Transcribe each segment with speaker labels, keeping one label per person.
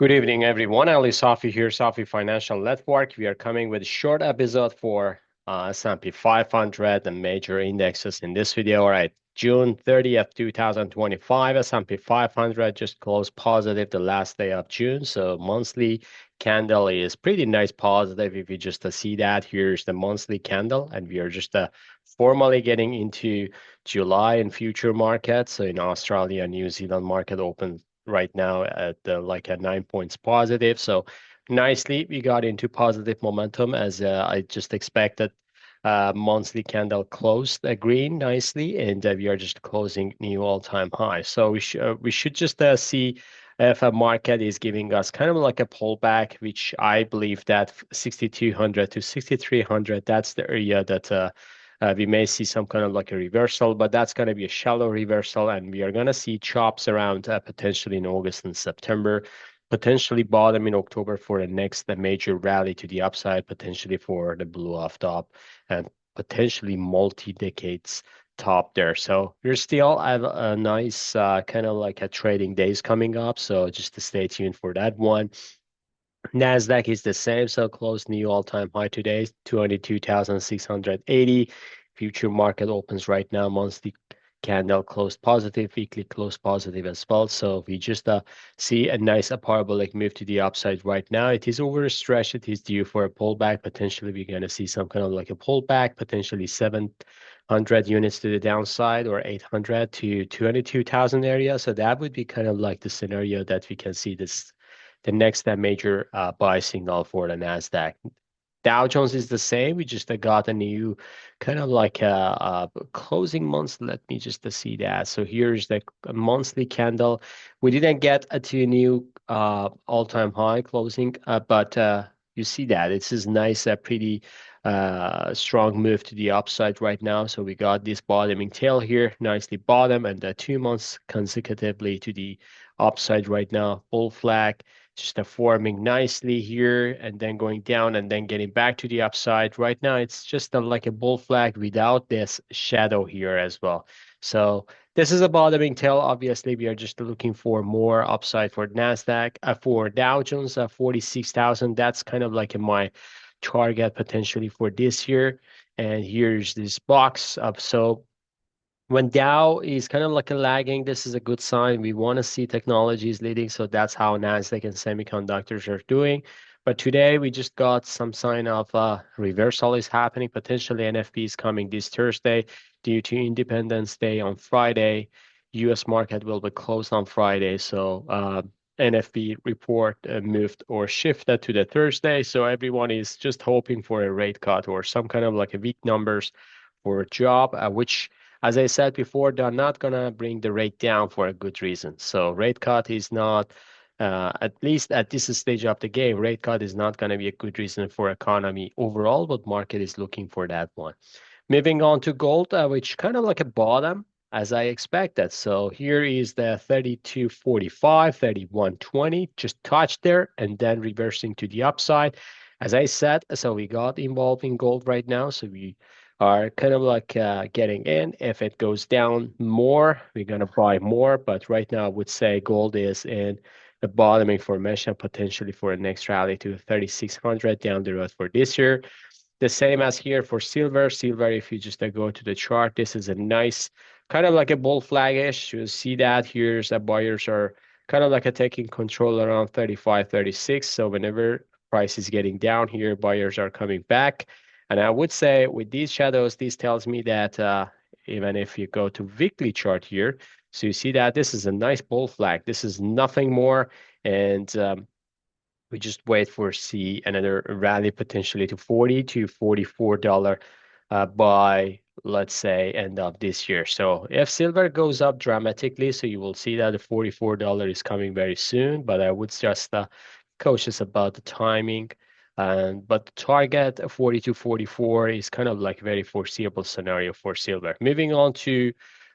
Speaker 1: Good evening, everyone. Ali Safi here, Safi Financial Network. We are coming with a short episode for S&P 500 and major indexes in this video. All right, June 30th, 2025, S&P 500 just closed positive the last day of June. So monthly candle is pretty nice positive. If you just see that, here's the monthly candle, and we are just formally getting into July in future markets. So in Australia, New Zealand market open right now at like a 9 points positive. So nicely, we got into positive momentum as I just expected. Monthly candle closed green nicely, and we are just closing new all-time high. So we should just see if a market is giving us kind of like a pullback, which I believe that 6,200 to 6,300, that's the area that we may see some kind of like a reversal, but that's going to be a shallow reversal, and we are going to see chops around potentially in August and September, potentially bottom in October for the next major rally to the upside, potentially for the blue off top, and potentially multi-decades top there. So we still have a nice kind of like a trading days coming up. So just to stay tuned for that one. Nasdaq is the same, so closed new all-time high today, 22,680. Future market opens right now. Monthly candle closed positive, weekly closed positive as well. So we just see a nice parabolic move to the upside right now. It is overstretched. It is due for a pullback. Potentially, we're going to see some kind of like a pullback, potentially 700 units to the downside or 800 to 22,000 area. So that would be kind of like the scenario that we can see this the next major buy signal for the Nasdaq. Dow Jones is the same. We just got a new kind of like a closing months. Let me just see that. So here's the monthly candle. We didn't get to a new all-time high closing, but you see that this is nice, a pretty strong move to the upside right now. So we got this bottoming tail here, nicely bottom, and 2 months consecutively to the upside right now. Bull flag just forming nicely here and then going down and then getting back to the upside. Right now, it's just like a bull flag without this shadow here as well. So this is a bottoming tail. Obviously, we are just looking for more upside for Nasdaq. For Dow Jones, 46,000. That's kind of like my target potentially for this year. And here's this box up. So when Dow is kind of like a lagging, this is a good sign. We want to see technologies leading, so that's how Nasdaq and semiconductors are doing. But today we just got some sign of reversal is happening. Potentially NFP is coming this Thursday due to Independence Day on Friday. U.S. market will be closed on Friday, so NFP report moved or shifted to the Thursday. So everyone is just hoping for a rate cut or some kind of like a weak numbers for a job, which as I said before, they're not going to bring the rate down for a good reason. So rate cut is not, at least at this stage of the game, rate cut is not going to be a good reason for economy overall, but market is looking for that one. Moving on to gold, which kind of like a bottom as I expected. So here is the 32.45, 31.20, just touched there and then reversing to the upside. As I said, so we got involved in gold right now. So we are kind of like getting in. If it goes down more, we're going to buy more. But right now, I would say gold is in the bottoming formation, potentially for a next rally to 3,600 down the road for this year. The same as here for silver. Silver, if you just go to the chart, this is a nice, kind of like a bull flagish. You see that here's the buyers are kind of like taking control around 35, 36. So whenever price is getting down here, buyers are coming back. And I would say with these shadows, this tells me that even if you go to weekly chart here, so you see that this is a nice bull flag. This is nothing more. And we just wait for see another rally potentially to 40 to $44 by, let's say, end of this year. So if silver goes up dramatically, so you will see that the $44 is coming very soon, but I would just cautious about the timing. But the target 40 to 44 is kind of like very foreseeable scenario for silver. Moving on to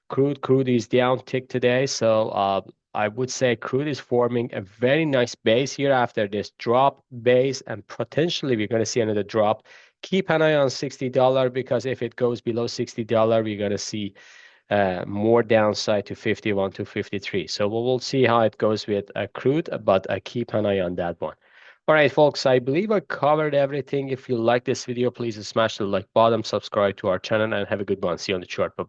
Speaker 1: crude. Crude is down tick today. So I would say crude is forming a very nice base here after this drop base, and potentially we're going to see another drop. Keep an eye on $60 because if it goes below $60, we're going to see more downside to 51 to 53. So we will see how it goes with crude, but keep an eye on that one. All right, folks, I believe I covered everything. If you like this video, please smash the like button, subscribe to our channel, and have a good one. See you on the chart. Bye.